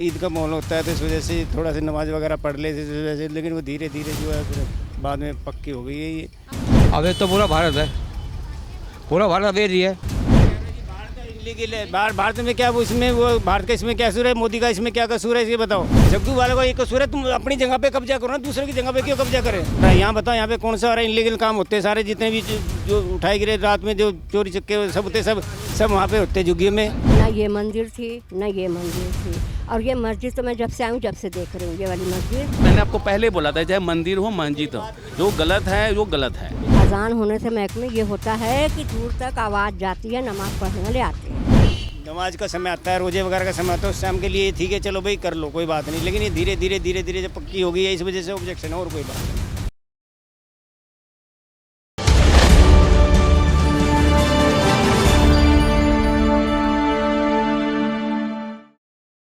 ईद का माहौल होता है तो इस वजह से थोड़ा सा नमाज वगैरह पढ़ लेते इस वजह से, लेकिन वो धीरे धीरे जो है फिर बाद में पक्की हो गई है ये। अवैध तो पूरा भारत है, पूरा भारत अवैध ही है। इलीगल है भारत में, क्या वो इसमें वो भारत का इसमें क्या कसूर है, मोदी का इसमें क्या कसूर है ये बताओ। जग्गू वाले को एक कसूर है, तुम अपनी जगह पे कब्जा करो ना, दूसरे की जगह पे क्यों कब्जा करें। यहाँ बताओ यहाँ पे कौन सा और इलीगल काम होते हैं, सारे जितने भी जो उठाए गिरे रात में जो चोरी चक्के सब होते सब वहाँ पे होते जुग्गी में। ना ये मंदिर थी ना ये मंदिर थी, और ये मस्जिद तो मैं जब से आऊँ जब से देख रही हूँ ये वाली मस्जिद। मैंने आपको पहले बोला था चाहे मंदिर हो मस्जिद हो, जो गलत है वो गलत है। अजान होने से महकमे ये होता है कि दूर तक आवाज़ जाती है, नमाज पढ़ने वाले आते हैं। नमाज का समय आता है, रोजे वगैरह का समय आता है, उस टाइम के लिए ठीक है चलो भाई कर लो कोई बात नहीं, लेकिन ये धीरे धीरे जब पक्की हो गई है इस वजह से ऑब्जेक्शन है और कोई बात नहीं।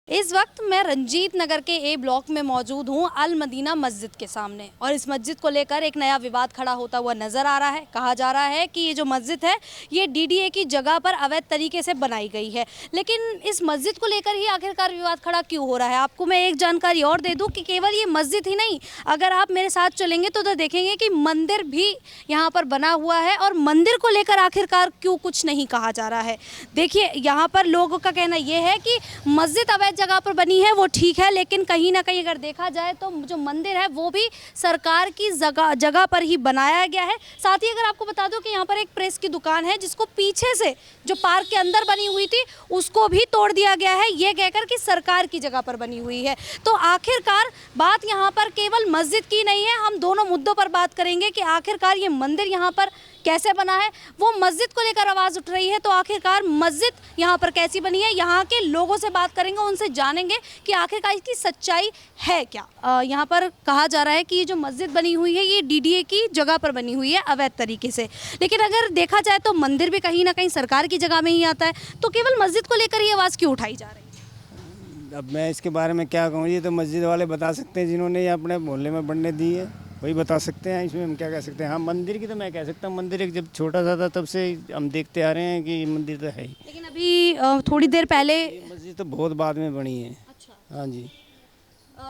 इस वक्त मैं रंजीत नगर के ए ब्लॉक में मौजूद हूँ अल मदीना मस्जिद के सामने, और इस मस्जिद को लेकर एक नया विवाद खड़ा होता हुआ नजर आ रहा है। कहा जा रहा है कि ये जो मस्जिद है ये डीडीए की जगह पर अवैध तरीके से बनाई गई है, लेकिन इस मस्जिद को लेकर ही आखिरकार विवाद खड़ा क्यों हो रहा है। आपको मैं एक जानकारी और दे दूँ कि केवल ये मस्जिद ही नहीं, अगर आप मेरे साथ चलेंगे तो देखेंगे कि मंदिर भी यहाँ पर बना हुआ है, और मंदिर को लेकर आखिरकार क्यों कुछ नहीं कहा जा रहा है। देखिए यहाँ पर लोगों का कहना ये है कि मस्जिद अवैध जगह पर बनी है वो ठीक है, लेकिन कहीं ना कहीं अगर देखा जाए तो जो मंदिर है वो भी सरकार की जगह पर ही बनाया गया है। साथ ही अगर आपको बता दूं कि यहाँ पर एक प्रेस की दुकान है जिसको पीछे से जो पार्क के अंदर बनी हुई थी उसको भी तोड़ दिया गया है, ये कहकर कि सरकार की जगह पर बनी हुई है। तो आखिरकार बात यहाँ पर केवल मस्जिद की नहीं है, हम दोनों मुद्दों पर बात करेंगे कि आखिरकार ये मंदिर यहाँ पर कैसे बना है। वो मस्जिद को लेकर आवाज़ उठ रही है तो आखिरकार मस्जिद यहाँ पर कैसी बनी है, यहाँ के लोगों से बात करेंगे, उनसे जानेंगे कि आखिरकार इसकी सच्चाई है क्या। यहाँ पर कहा जा रहा है कि ये जो मस्जिद बनी हुई है ये डीडीए की जगह पर बनी हुई है अवैध तरीके से, लेकिन अगर देखा जाए तो मंदिर भी कहीं ना कहीं सरकार की जगह में ही आता है, तो केवल मस्जिद को लेकर ये आवाज़ क्यों उठाई जा रही है। अब मैं इसके बारे में क्या कहूँ, ये तो मस्जिद वाले बता सकते हैं जिन्होंने ये अपने मोहल्ले में बनने दी है, वही बता सकते हैं, इसमें हम क्या कह सकते हैं। हाँ मंदिर की तो मैं कह सकता हूँ, मंदिर एक जब छोटा सा था तब से हम देखते आ रहे हैं कि मंदिर तो है ही, लेकिन अभी थोड़ी देर पहले मस्जिद तो बहुत बाद में बनी है। अच्छा। हाँ जी।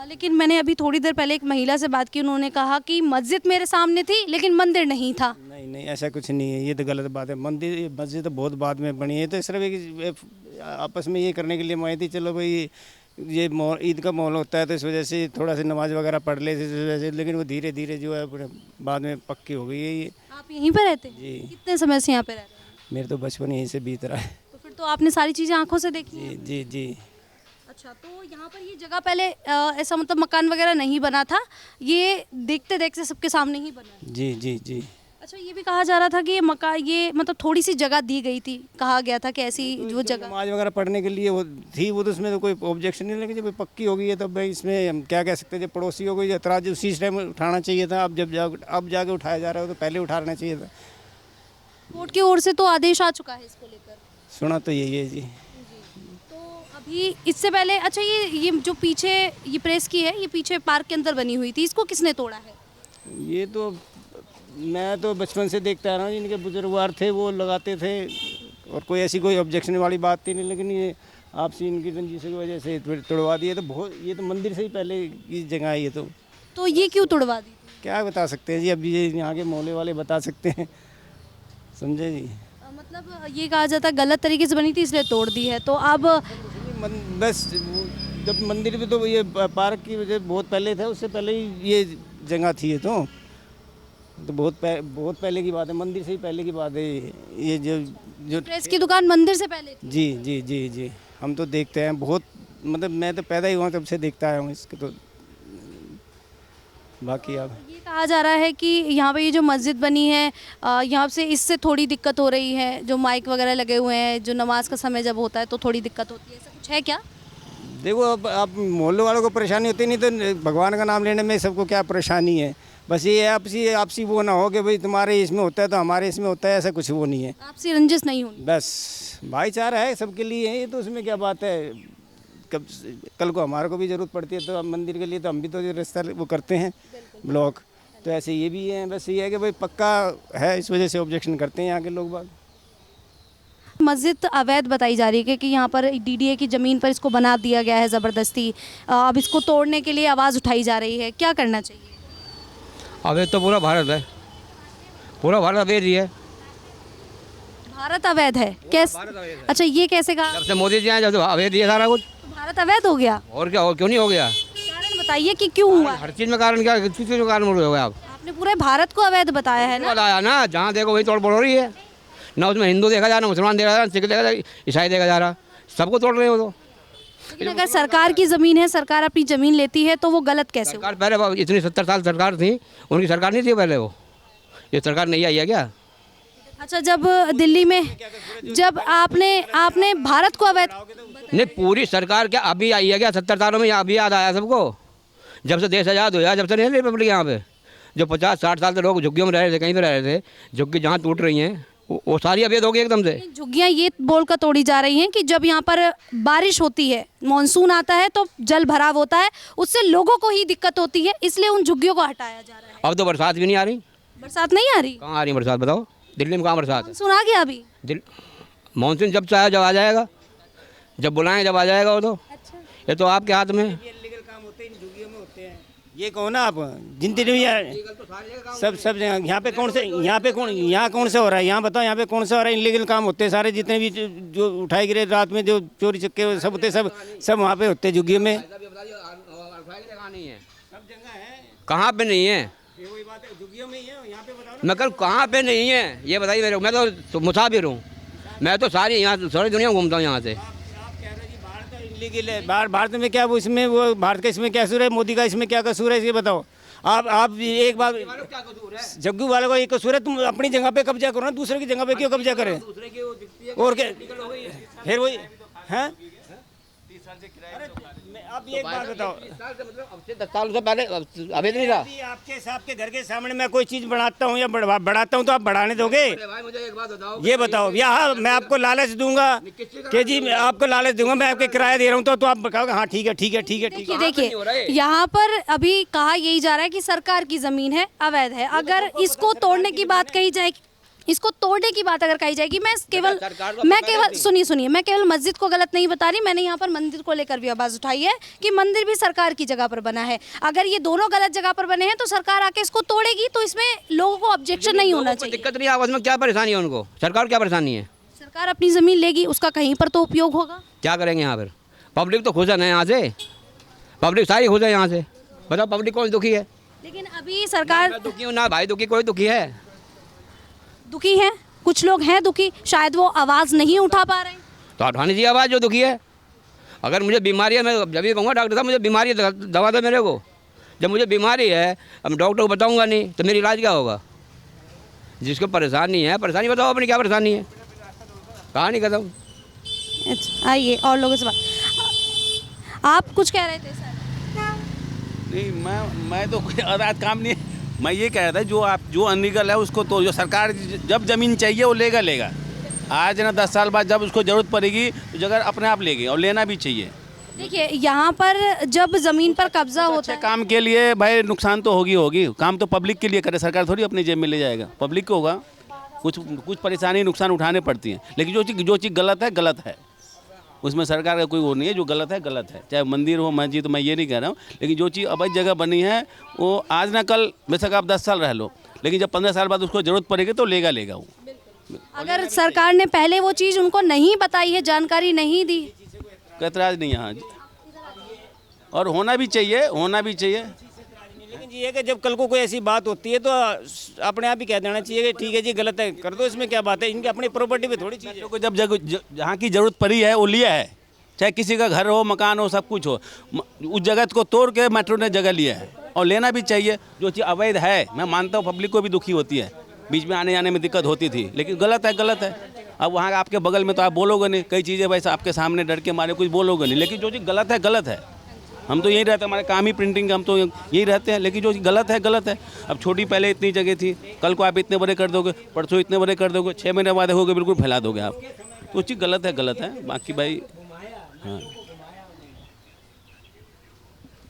लेकिन मैंने अभी थोड़ी देर पहले एक महिला से बात की, उन्होंने कहा कि मस्जिद मेरे सामने थी लेकिन मंदिर नहीं था। नहीं ऐसा कुछ नहीं है, ये तो गलत बात है। मंदिर मस्जिद तो बहुत बाद में बनी है, तो सिर्फ एक आपस में ये करने के लिए मैं थी चलो भाई ये ईद का माहौल होता है तो इस वजह से थोड़ा सा नमाज वगैरह पढ़ लेते इस वजह से, लेकिन वो धीरे धीरे जो है बाद में पक्की हो गई है ये। आप यहीं पर रहते हैं? जी। कितने समय से यहाँ पे रह रहे हैं? मेरे तो बचपन यहीं से बीत रहा है। तो फिर तो आपने सारी चीज़ें आंखों से देखी हैं? जी जी जी। अच्छा, तो यहाँ पर ये जगह पहले ऐसा मतलब मकान वगैरह नहीं बना था, ये देखते देखते सबके सामने ही बना है? जी जी जी। अच्छा, ये भी कहा जा रहा था कि ये मकान ये मतलब थोड़ी सी जगह दी गई थी, कहा गया था कि ऐसी वो जगह नमाज वगैरह पढ़ने के लिए वो थी, वो तो उसमें तो कोई ऑब्जेक्शन नहीं, लेकिन जब पक्की हो गई है तब भाई इसमें हम क्या कह सकते हैं। जब पड़ोसी हो गई एतराज़ उसी टाइम उठाना चाहिए था, अब जाके उठाया जा रहा है तो पहले उठाना चाहिए था। कोर्ट की ओर से तो आदेश आ चुका है इसको लेकर, सुना तो यही है जी। तो अभी इससे पहले अच्छा ये जो पीछे ये प्रेस की है, ये पीछे पार्क के अंदर बनी हुई थी, इसको किसने तोड़ा है? ये तो मैं तो बचपन से देखता आ रहा हूँ, इनके बुजुर्गवार थे वो लगाते थे, और कोई ऐसी कोई ऑब्जेक्शन वाली बात थी नहीं, लेकिन ये आपसी इनकी रंजिश की वजह से तोड़वा दिए। तो बहुत ये तो मंदिर से ही पहले की जगह है ये तो ये क्यों तोड़वा दी? क्या बता सकते हैं जी, अभी ये यहाँ के मोहल्ले वाले बता सकते हैं, समझे जी। मतलब ये कहा जाता है गलत तरीके से बनी थी इसलिए तोड़ दी है, तो अब बस जब मंदिर भी तो ये पार्क की वजह बहुत पहले था, उससे पहले ही ये जगह थी ये तो बहुत पहले की बात है, मंदिर से ही पहले की बात है ये जो प्रेस की दुकान मंदिर से पहले थी? जी जी जी जी। हम तो देखते हैं बहुत, मतलब मैं तो पैदा ही हुआ तब से देखता आया हूँ इसके, तो बाकी अब ये कहा जा रहा है कि यहाँ पे ये जो मस्जिद बनी है यहाँ से इससे थोड़ी दिक्कत हो रही है, जो माइक वगैरह लगे हुए हैं, जो नमाज का समय जब होता है तो थोड़ी दिक्कत होती है, ऐसा कुछ है क्या? देखो अब आप मोहल्ले वालों को परेशानी होती नहीं तो भगवान का नाम लेने में सबको क्या परेशानी है। बस ये आपसी वो ना हो कि भाई तुम्हारे इसमें होता है तो हमारे इसमें होता है, ऐसा कुछ वो नहीं है। आपसी रंजिश नहीं होनी, बस भाईचारा है सबके लिए, ये तो उसमें क्या बात है। कल को हमारे को भी ज़रूरत पड़ती है तो मंदिर के लिए तो हम भी तो रास्ता वो करते हैं ब्लॉक, तो ऐसे ये भी है। बस ये है कि भाई पक्का है, इस वजह से ऑब्जेक्शन करते हैं यहाँ के लोग बाग। मस्जिद अवैध बताई जा रही है कि यहाँ पर डीडीए की ज़मीन पर इसको बना दिया गया है ज़बरदस्ती। अब इसको तोड़ने के लिए आवाज़ उठाई जा रही है, क्या करना चाहिए? अवैध तो पूरा भारत है, पूरा भारत अवैध ही है। भारत अवैध है कैसे? अच्छा, ये कैसे कहा? जब से मोदी जी आए जब से अवैध ही है सारा कुछ। तो भारत अवैध हो गया? और क्या, और क्यों नहीं हो गया? कारण बताइए कि क्यों हुआ? हर चीज़ में कारण क्या, किस चीज़ में कारण हो गया? आप आपने पूरे भारत को अवैध बताया है ना? बताया ना, जहाँ देखो वही तोड़ फोड़ हो रही है। ना उसमें हिंदू देखा जा रहा, ना मुसलमान देखा जा रहा, सिख देखा जा रहा, ईसाई देखा जा रहा, सबको तोड़ रहे हो। तो लेकिन अगर सरकार की ज़मीन है, सरकार अपनी ज़मीन लेती है तो वो गलत कैसे हुआ? सरकार पहले इतनी 70 साल सरकार थी, उनकी सरकार नहीं थी पहले, वो ये सरकार नहीं आई है क्या? अच्छा, जब दिल्ली में जब आपने भारत को अवैध, नहीं, पूरी सरकार क्या अभी आई है क्या? 70 सालों में अभी याद आया सबको? जब से देश आज़ाद हुआ, जब से नहीं रिपब्लिक यहाँ पे, जो 50-60 साल से लोग झुग्गियों में रह रहे थे, कहीं पे रह रहे थे, झुग्गी जहाँ टूट रही हैं वो सारी अवैध हो गई एकदम से। झुग्गियाँ ये बोलकर तोड़ी जा रही हैं कि जब यहाँ पर बारिश होती है, मानसून आता है तो जल भराव होता है, उससे लोगों को ही दिक्कत होती है, इसलिए उन झुग्गियों को हटाया जा रहा है। अब तो बरसात भी नहीं आ रही। बरसात नहीं आ रही? कहाँ आ रही है बरसात, बताओ? दिल्ली में कहाँ बरसात है? मानसून आ गया अभी? मानसून जब चाहे जब आ जाएगा, जब बुलाएं जब आ जाएगा वो तो। ये तो आपके हाथ में। इलीगल काम होते हैं इन झुग्गियों में होते हैं। ये कहो ना आप, जितने भी सब जगह यहाँ पे कौन से हो रहा है? यहाँ बताओ, यहाँ पे कौन सा हो रहा है? इलीगल काम होते हैं सारे, जितने भी जो उठाए गिरे रात में, जो चोरी चक्के सब होते, सब वहाँ पे होते हैं झुग्गियों में। कहाँ पे नहीं है? मैं कल कहाँ पे नहीं है ये बताइए मेरे को। मैं तो मुसाफिर हूँ, मैं तो यहाँ सारी दुनिया घूमता हूँ यहाँ से। इलीगल है भारत में, क्या वो इसमें, वो भारत का इसमें क्या कसूर है? मोदी का इसमें क्या कसूर है? ये बताओ आप एक बात, जग्गू वालों का एक कसूर है, तुम अपनी जगह पे कब्जा करो ना, दूसरे की जगह पे क्यों कब्जा करें? और क्या फिर वही हैं? आप एक बात बताओ, 10 साल से पहले अवैध नहीं था। आपके घर के सामने मैं कोई चीज बनाता हूँ या बढ़ाता हूँ तो आप बढ़ाने दोगे? मुझे एक बात बताओ, ये बताओ, या हाँ मैं आपको लालच दूंगा कि जी मैं आपको लालच दूंगा, मैं आपके किराया दे रहा हूँ तो आप कहोगे हाँ ठीक है ठीक है ठीक है ठीक है। देखिए, यहाँ पर अभी कहा यही जा रहा है कि सरकार की जमीन है, अवैध है। अगर इसको तोड़ने की बात कही जाए, इसको तोड़ने की बात अगर कही जाएगी, मैं केवल सुनिए, मैं केवल मस्जिद को गलत नहीं बता रही, मैंने यहाँ पर मंदिर को लेकर भी आवाज़ उठाई है कि मंदिर भी सरकार की जगह पर बना है। अगर ये दोनों गलत जगह पर बने हैं तो सरकार आके इसको तोड़ेगी, तो इसमें लोगों को ऑब्जेक्शन नहीं होना चाहिए। दिक्कत नहीं, आवाज़ में क्या परेशानी है उनको? सरकार क्या परेशानी है? सरकार अपनी ज़मीन लेगी, उसका कहीं पर तो उपयोग होगा। क्या करेंगे यहाँ पर? पब्लिक तो खुश है ना, यहाँ से पब्लिक सारी खुश है यहाँ से। बताओ पब्लिक कौन दुखी है? लेकिन अभी सरकार दुखी हूँ ना भाई, दुखी कोई दुखी है? दुखी है, कुछ लोग हैं दुखी, शायद वो आवाज़ नहीं उठा पा रहे हैं। तो उठानी चाहिए आवाज़ जो दुखी है। अगर मुझे बीमारी है, मैं जब ये कहूँगा डॉक्टर साहब मुझे बीमारी है, दवा दो मेरे को। जब मुझे बीमारी है, अब डॉक्टर को बताऊँगा नहीं तो मेरी इलाज क्या होगा? जिसको परेशानी है, परेशानी बताओ अपनी, क्या परेशानी है? कहानी खत्म। अच्छा, आइए और लोगों से बात। आप कुछ कह रहे थे सर? नहीं, मैं तो कोई अराध काम नहीं है। मैं ये कह रहा था जो अनलीगल है उसको, तो जो सरकार जब ज़मीन चाहिए वो लेगा। आज ना 10 साल बाद जब उसको ज़रूरत पड़ेगी तो जगह अपने आप लेगी, और लेना भी चाहिए। देखिए, यहाँ पर जब ज़मीन पर कब्जा होता है, काम के लिए भाई नुकसान तो होगी। काम तो पब्लिक के लिए करे, सरकार थोड़ी अपनी जेब में ले जाएगा, पब्लिक को होगा। कुछ परेशानी नुकसान उठाने पड़ती हैं, लेकिन जो चीज़ गलत है उसमें सरकार का कोई वो नहीं है। जो गलत है, चाहे मंदिर हो मस्जिद, तो मैं ये नहीं कह रहा हूँ, लेकिन जो चीज़ अवैध जगह बनी है वो आज ना कल, बेशक आप 10 साल रह लो, लेकिन जब 15 साल बाद उसको ज़रूरत पड़ेगी तो लेगा वो। अगर सरकार ने पहले वो चीज़ उनको नहीं बताई है, जानकारी नहीं दी, एतराज़ नहीं यहाँ, और होना भी चाहिए। लेकिन ये है कि जब कल को कोई ऐसी बात होती है तो अपने आप ही कह देना चाहिए कि ठीक है जी गलत है, कर दो, इसमें क्या बात है? इनकी अपनी प्रॉपर्टी पे थोड़ी चीज़ है। जब जहाँ की ज़रूरत पड़ी है वो लिया है, चाहे किसी का घर हो, मकान हो, सब कुछ हो, उस जगह को तोड़ के मेट्रो ने जगह लिया है, और लेना भी चाहिए। जो चीज़ अवैध है, मैं मानता हूँ पब्लिक को भी दुखी होती है, बीच में आने जाने में दिक्कत होती थी, लेकिन गलत है। अब वहाँ आपके बगल में तो आप बोलोगे नहीं, कई चीज़ें वैसे आपके सामने डर के मारे कुछ बोलोगे नहीं, लेकिन जो चीज़ गलत है। हम तो यही रहते हैं, हमारे काम ही प्रिंटिंग का, हम तो यही रहते हैं, लेकिन जो गलत है। अब छोटी पहले इतनी जगह थी, कल को आप इतने बड़े कर दोगे, परसों इतने बड़े कर दोगे, 6 महीने बाद देखोगे बिल्कुल फैला दोगे आप। तो चीज़ गलत है। बाकी भाई हाँ,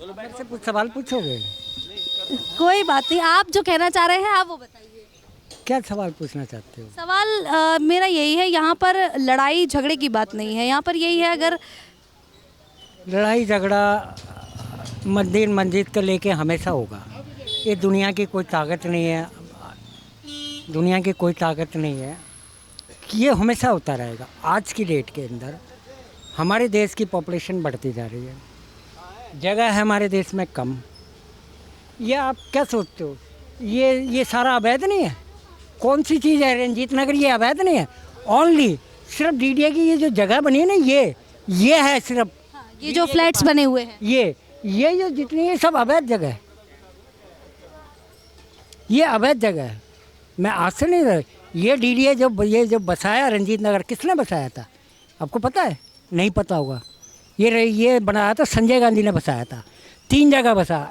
मेरे से सवाल पूछोगे? कोई बात नहीं, आप जो कहना चाह रहे हैं आप वो बताइए। क्या सवाल पूछना चाहते हो? सवाल मेरा यही है, यहाँ पर लड़ाई झगड़े की बात नहीं है, यहाँ पर यही है अगर लड़ाई झगड़ा मंदिर मस्जिद को लेके हमेशा होगा। ये दुनिया की कोई ताकत नहीं है, दुनिया की कोई ताकत नहीं है, ये हमेशा होता रहेगा। आज की डेट के अंदर हमारे देश की पॉपुलेशन बढ़ती जा रही है, जगह है हमारे देश में कम। ये आप क्या सोचते हो, ये सारा अवैध नहीं है? कौन सी चीज़ है रंजीत नगर, ये अवैध नहीं है? ओनली सिर्फ डीडीए की ये जो जगह बनी है ना, ये है सिर्फ, ये जो फ्लैट्स बने हुए हैं, ये जो जितनी ये सब अवैध जगह है, ये अवैध जगह है। मैं आज से नहीं रहा, ये डीडीए जो बसाया रंजीत नगर, किसने बसाया था आपको पता है? नहीं पता होगा। ये बनाया था संजय गांधी ने बसाया था। 3 जगह बसाया,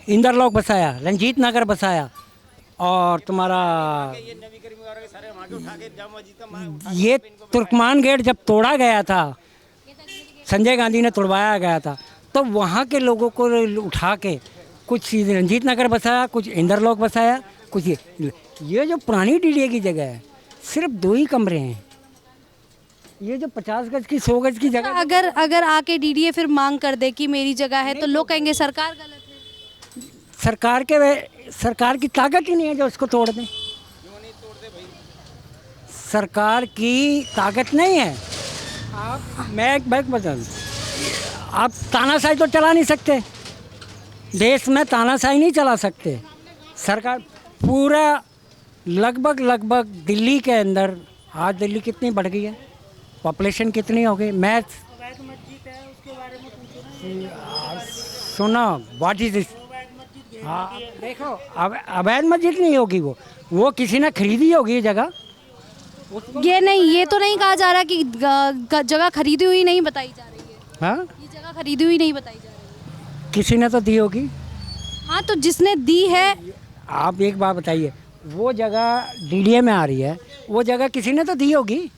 इंदरलोक बसाया, रंजीत नगर बसाया, और तुम्हारा ये तुर्कमान गेट जब तोड़ा गया था, संजय गांधी ने तोड़वाया गया था, तो वहाँ के लोगों को उठा के कुछ रंजीत नगर बसाया, कुछ इंदरलोक बसाया, कुछ ये जो पुरानी डीडीए की जगह है सिर्फ 2 ही कमरे हैं। ये जो 50 गज की 100 गज की जगह, अगर आके डीडीए फिर मांग कर दे कि मेरी जगह है, तो लोग कहेंगे सरकार गलत है। सरकार की ताकत ही नहीं है जो उसको तोड़ दें। सरकार की ताकत नहीं है। मैं एक बात बता दूं, आप तानाशाही तो चला नहीं सकते, देश में तानाशाही नहीं चला सकते। सरकार पूरा लगभग दिल्ली के अंदर, आज दिल्ली कितनी बढ़ गई है, पॉपुलेशन कितनी हो गई। मैं सुनो व्हाट इज दिस, हाँ देखो, अवैध मस्जिद नहीं होगी, वो किसी ने खरीदी होगी ये जगह। ये तो नहीं कहा जा रहा कि जगह खरीदी हुई नहीं बताई जा रही है। हाँ, ये जगह खरीदी हुई नहीं बताई जा रही है, किसी ने तो दी होगी। हाँ, तो जिसने दी है, आप एक बात बताइए, वो जगह डीडीए में आ रही है, वो जगह किसी ने तो दी होगी।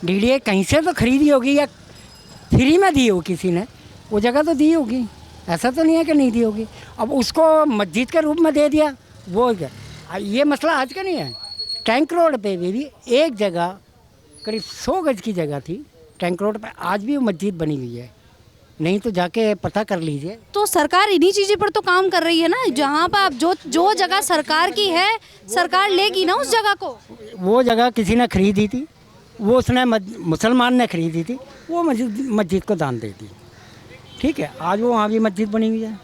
डीडीए कहीं से तो खरीदी होगी या फ्री में दी होगी किसी ने, वो जगह तो दी होगी। ऐसा तो नहीं है कि नहीं दी होगी। अब उसको मस्जिद के रूप में दे दिया, वो ये मसला आज का नहीं है। टैंक रोड पे भी एक जगह करीब 100 गज की जगह थी, टैंक रोड पे आज भी वो मस्जिद बनी हुई है, नहीं तो जाके पता कर लीजिए। तो सरकार इन्हीं चीज़ों पर तो काम कर रही है ना, जहाँ पर आप जो जगह सरकार की है, सरकार लेगी ना उस जगह को। वो जगह किसी ने खरीदी थी, वो उसने मुसलमान ने खरीदी थी, वो मस्जिद को दान दे दी, ठीक है। आज वो वहाँ भी मस्जिद बनी हुई है।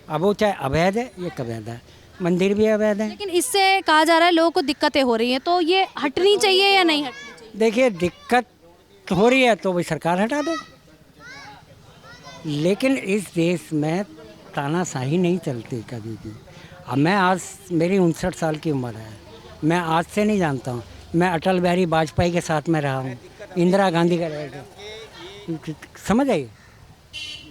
अब वो चाहे अवैध है या अवैध है, मंदिर भी अवैध है। लेकिन इससे कहा जा रहा है लोगों को दिक्कतें हो रही हैं, तो ये हटनी चाहिए या नहीं हटनी चाहिए? देखिए, दिक्कत हो रही है तो भाई सरकार हटा दे, लेकिन इस देश में तानाशाही नहीं चलती कभी भी। अब मैं आज, मेरी 59 साल की उम्र है, मैं आज से नहीं जानता हूँ। मैं अटल बिहारी वाजपेयी के साथ में रहा हूँ, इंदिरा गांधी का रहा, समझ आइए।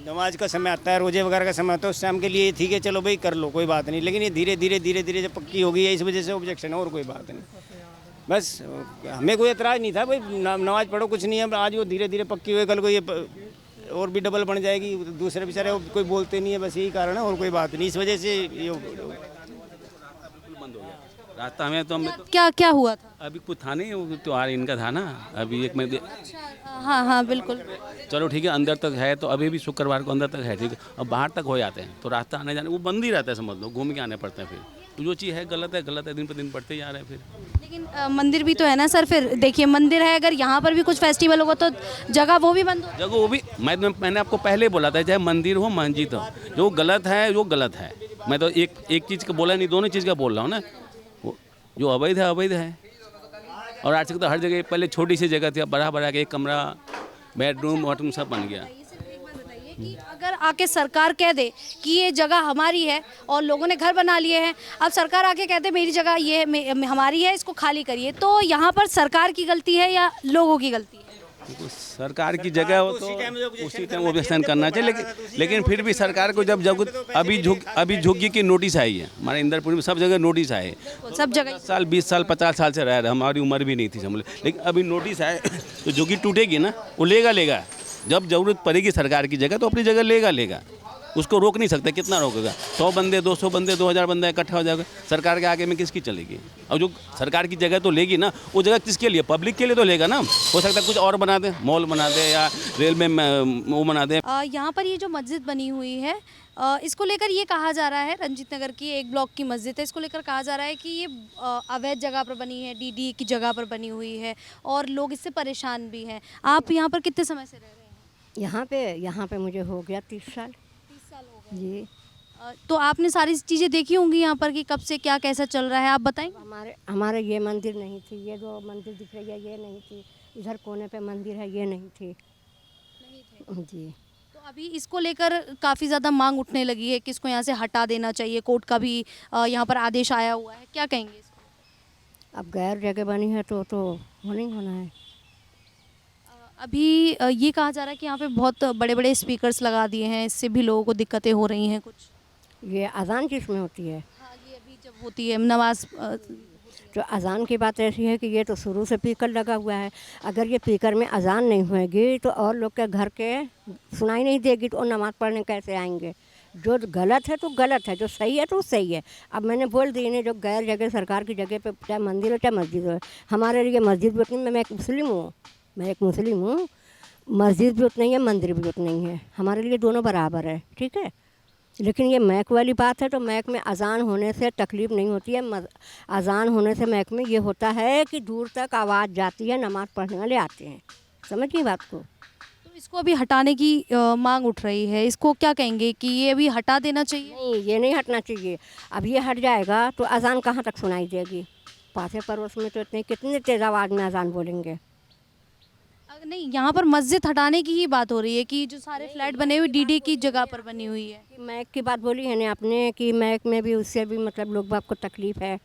नमाज का समय आता है, रोजे वगैरह का समय आता है, उस टाइम के लिए ठीक है, चलो भाई कर लो, कोई बात नहीं। लेकिन ये धीरे धीरे जब पक्की होगी है, इस वजह से ऑब्जेक्शन है, और कोई बात नहीं। बस हमें कोई एतराज़ नहीं था भाई, नमाज पढ़ो, कुछ नहीं है। आज वो धीरे धीरे पक्की हुई, कल को ये और भी डबल बन जाएगी, दूसरे बेचारे कोई बोलते नहीं है, बस यही कारण है, और कोई बात नहीं। इस वजह से ये बंद हो गया रास्ता में। तो हमें क्या हुआ था? अभी कुछ था नहीं, वो त्योहार इनका था ना, अभी एक महीने। हाँ बिल्कुल। चलो ठीक है, अंदर तक है, तो अभी भी शुक्रवार को अंदर तक है, ठीक है। अब बाहर तक हो जाते हैं तो रास्ता आने जाने वो बंद ही रहता है, समझ लो, घूम के आने पड़ते हैं। फिर तो जो चीज़ है गलत है, दिन पर दिन बढ़ते जा रहे हैं। फिर लेकिन मंदिर भी तो है ना सर, फिर देखिए मंदिर है, अगर यहाँ पर भी कुछ फेस्टिवल होगा तो जगह वो भी बंद हो। जगह वो भी, मैंने आपको पहले बोला था, चाहे मंदिर हो मस्जिद हो, जो गलत है वो गलत है। मैं तो एक चीज़ का बोला नहीं, दोनों चीज़ का बोल रहा हूँ ना। वो जो अवैध है अवैध है। और आज तक तो हर जगह पहले छोटी सी जगह थी, अब बड़ा के एक कमरा, बेडरूम वाटरूम सब बन गया। कि अगर आके सरकार कह दे कि ये जगह हमारी है और लोगों ने घर बना लिए हैं, अब सरकार आके कह दे मेरी जगह ये हमारी है, इसको खाली करिए, तो यहाँ पर सरकार की गलती है या लोगों की गलती है? सरकार की जगह हो तो उसी टाइम ऑब्जेक्शन करना चाहिए, लेकिन फिर भी सरकार को जब अभी झुग्गी की नोटिस आई है, हमारे इंदरपुर में सब जगह नोटिस आए, सब जगह 10 साल 20 साल 50 साल से रह रहे, हमारी उम्र भी नहीं थी समझ, लेकिन अभी नोटिस आए तो झुग्गी टूटेगी ना, वो लेगा। जब जरूरत पड़ेगी सरकार की जगह तो अपनी जगह लेगा। उसको रोक नहीं सकते, कितना रोकेगा? 100 बंदे, 200 बंदे, 2000 बंदे इकट्ठा हो जाएगा, सरकार के आगे में किसकी चलेगी? और जो सरकार की जगह तो लेगी ना, वो जगह किसके लिए? पब्लिक के लिए तो लेगा ना। हो सकता है कुछ और बना दे, मॉल बना दे या रेल में वो बना दे। यहाँ पर ये जो मस्जिद बनी हुई है, इसको लेकर ये कहा जा रहा है, रंजीत नगर की एक ब्लॉक की मस्जिद है, इसको लेकर कहा जा रहा है कि ये अवैध जगह पर बनी है, डीडी की जगह पर बनी हुई है और लोग इससे परेशान भी हैं। आप यहाँ पर कितने समय से रह रहे हैं? यहाँ पे मुझे हो गया 30 साल 30 साल हो गए। जी। तो आपने सारी चीज़ें देखी होंगी यहाँ पर कि कब से क्या कैसा चल रहा है, आप बताएंगे? हमारे ये मंदिर नहीं थी, ये जो मंदिर दिख रही है ये नहीं थी, इधर कोने पे मंदिर है ये नहीं थी। नहीं थे। जी। तो अभी इसको लेकर काफ़ी ज़्यादा मांग उठने लगी है कि इसको यहाँ से हटा देना चाहिए, कोर्ट का भी यहाँ पर आदेश आया हुआ है, क्या कहेंगे इसको? अब गैर जगह बनी है तो होना ही होना है। अभी ये कहा जा रहा है कि यहाँ पे बहुत बड़े बड़े स्पीकर्स लगा दिए हैं, इससे भी लोगों को दिक्कतें हो रही हैं कुछ। ये अजान किसमें होती है? हाँ, ये अभी जब होती है नमाज तो अजान की बात ऐसी है कि ये तो शुरू से स्पीकर लगा हुआ है। अगर ये स्पीकर में अजान नहीं होएगी तो और लोग के घर के सुनाई नहीं देगी तो नमाज़ पढ़ने कैसे आएंगे? जो गलत है तो गलत है, जो सही है तो सही है। अब मैंने बोल दी इन्हें, जो गैर जगह सरकार की जगह पे चाहे मंदिर हो चाहे मस्जिद हो, हमारे लिए मस्जिद भी उतनी, मैं एक मुस्लिम हूँ, मस्जिद भी उतनी है, मंदिर भी उतनी है, हमारे लिए दोनों बराबर है, ठीक है। लेकिन ये मैक वाली बात है तो मैक में अजान होने से तकलीफ़ नहीं होती है। अजान होने से मैक में ये होता है कि दूर तक आवाज़ जाती है, नमाज़ पढ़ने वाले आते हैं। समझिए बात को। तो इसको अभी हटाने की मांग उठ रही है, इसको क्या कहेंगे कि ये अभी हटा देना चाहिए? नहीं, ये नहीं हटना चाहिए। अब ये हट जाएगा तो अजान कहाँ तक सुनाई देगी? पासे पड़ोस में तो इतने कितने तेज़ आवाज़ में अजान बोलेंगे। नहीं, यहाँ पर मस्जिद हटाने की ही बात हो रही है कि जो सारे फ्लैट बने हुए डीडी की जगह पर बनी हुई है। कि मैक की बात बोली है ना आपने कि मैक में भी उससे भी मतलब लोग बाग को तकलीफ़ है,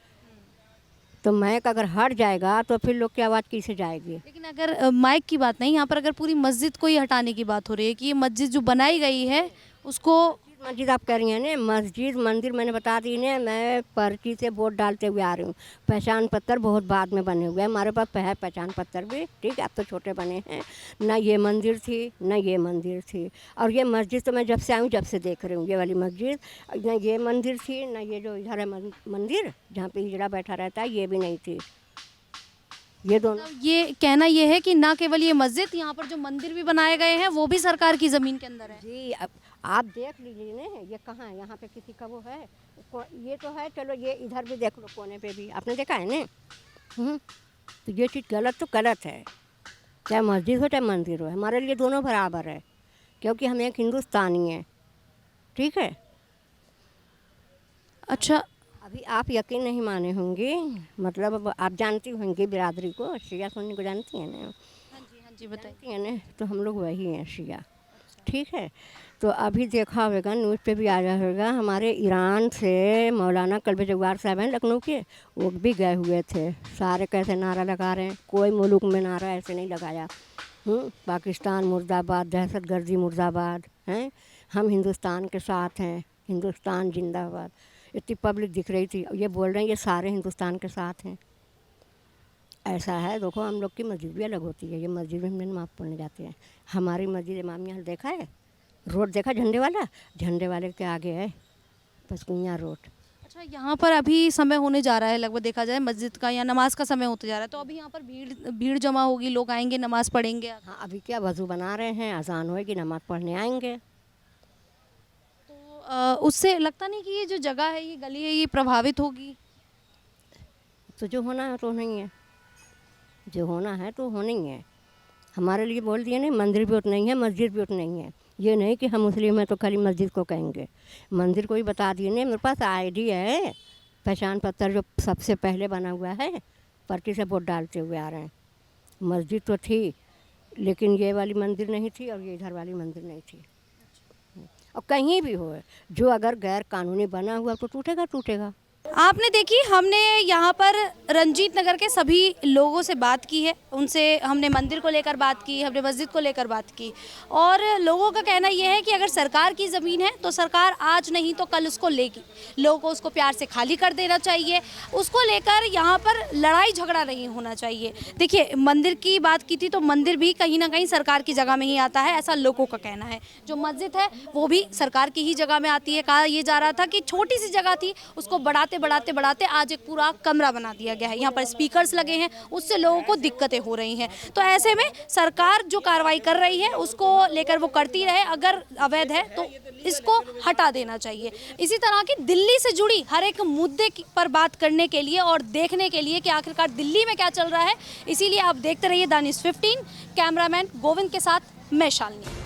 तो मैक अगर हट जाएगा तो फिर लोग की आवाज़ किसे जाएगी? लेकिन अगर माइक की बात नहीं, यहाँ पर अगर पूरी मस्जिद को ही हटाने की बात हो रही है कि ये मस्जिद जो बनाई गई है उसको। मस्जिद आप कह रही हैं ना, मस्जिद मंदिर मैंने बता दी ना, मैं पर्ची से वोट डालते हुए आ रही हूँ। पहचान पत्र बहुत बाद में बने हुए हैं, हमारे पास है पहचान पत्र भी, ठीक है, अब तो छोटे बने हैं। ना ये मंदिर थी ना ये मंदिर थी, और ये मस्जिद तो मैं जब से आई हूँ जब से देख रही हूँ, ये वाली मस्जिद, ना ये मंदिर थी ना ये जो इधर है मंदिर जहाँ पे हिजड़ा बैठा रहता है, ये भी नहीं थी। ये दोनों, ये कहना ये है कि ना केवल ये मस्जिद, यहाँ पर जो मंदिर भी बनाए गए हैं वो भी सरकार की ज़मीन के अंदर है। जी। अब आप देख लीजिए ना, ये कहाँ है, यहाँ पे किसी का वो है? ये तो है, चलो ये इधर भी देख लो, कोने पे भी आपने देखा है ना। तो ये चीज़ गलत तो गलत है, चाहे मस्जिद हो चाहे मंदिर हो, हमारे लिए दोनों बराबर है, क्योंकि हम एक हिंदुस्तानी हैं, ठीक है। अच्छा, अभी आप यकीन नहीं माने होंगे, मतलब अब आप जानती होंगी बिरादरी को, शिया सुन्नी को जानती हैं ना? हाँ जी बताइए। जानती हैं ना, तो हम लोग वही हैं शिया, ठीक है। तो अभी देखा होगा, न्यूज़ पे भी आया होगा, हमारे ईरान से मौलाना कल्बे जवार साहब हैं लखनऊ के, वो भी गए हुए थे। सारे कैसे नारा लगा रहे हैं, कोई मुल्क में नारा ऐसे नहीं लगाया। पाकिस्तान मुर्दाबाद, दहशतगर्दी मुर्दाबाद, हैं, हम हिंदुस्तान के साथ हैं, हिंदुस्तान जिंदाबाद। इतनी पब्लिक दिख रही थी, ये बोल रहे हैं ये सारे हिंदुस्तान के साथ हैं। ऐसा है, देखो हम लोग की मस्जिद भी अलग होती है, ये मस्जिद में हम नमाज़ पढ़ने जाते हैं। हमारी मस्जिद इमामिया देखा है, रोड देखा झंडे वाला, झंडे वाले के आगे है पसकुइयाँ रोड। अच्छा, यहाँ पर अभी समय होने जा रहा है, लगभग देखा जाए मस्जिद का या नमाज का समय होते जा रहा है, तो अभी यहाँ पर भीड़ जमा होगी, लोग आएंगे नमाज पढ़ेंगे। हाँ, अभी क्या वज़ू बना रहे हैं, अजान होएगी नमाज़ पढ़ने आएंगे। तो उससे लगता नहीं कि ये जो जगह है, ये गली है, ये प्रभावित होगी? तो जो होना है तो नहीं है, जो होना है तो होना ही है। हमारे लिए बोल दिए नहीं, मंदिर भी उतना ही है, मस्जिद भी उतना ही है। ये नहीं कि हम मुस्लिम हैं तो खाली मस्जिद को कहेंगे, मंदिर को ही बता दिए नहीं। मेरे पास आईडी है, पहचान पत्र जो सबसे पहले बना हुआ है, पर्ची से वोट डालते हुए आ रहे हैं। मस्जिद तो थी लेकिन ये वाली मंदिर नहीं थी और ये इधर वाली मंदिर नहीं थी। और कहीं भी हो, जो अगर गैर कानूनी बना हुआ तो टूटेगा टूटेगा, आपने देखी, हमने यहाँ पर रंजीत नगर के सभी लोगों से बात की है, उनसे हमने मंदिर को लेकर बात की, हमने मस्जिद को लेकर बात की, और लोगों का कहना यह है कि अगर सरकार की ज़मीन है तो सरकार आज नहीं तो कल उसको लेगी, लोगों को उसको प्यार से खाली कर देना चाहिए, उसको लेकर यहाँ पर लड़ाई झगड़ा नहीं होना चाहिए। देखिए, मंदिर की बात की थी तो मंदिर भी कहीं ना कहीं सरकार की जगह में ही आता है, ऐसा लोगों का कहना है। जो मस्जिद है वो भी सरकार की ही जगह में आती है। कहा यह जा रहा था कि छोटी सी जगह थी, उसको बढ़ाते बढ़ाते बढ़ाते आज एक पूरा कमरा बना दिया गया है, यहाँ पर स्पीकर्स लगे हैं, उससे लोगों को दिक्कतें हो रही हैं। तो ऐसे में सरकार जो कार्रवाई कर रही है उसको लेकर वो करती रहे, अगर अवैध है तो इसको हटा देना चाहिए। इसी तरह की दिल्ली से जुड़ी हर एक मुद्दे पर बात करने के लिए और देखने के लिए कि आखिरकार दिल्ली में क्या चल रहा है, इसीलिए आप देखते रहिए द न्यूज़ 15। कैमरामैन गोविंद के साथ मैं शालिनी।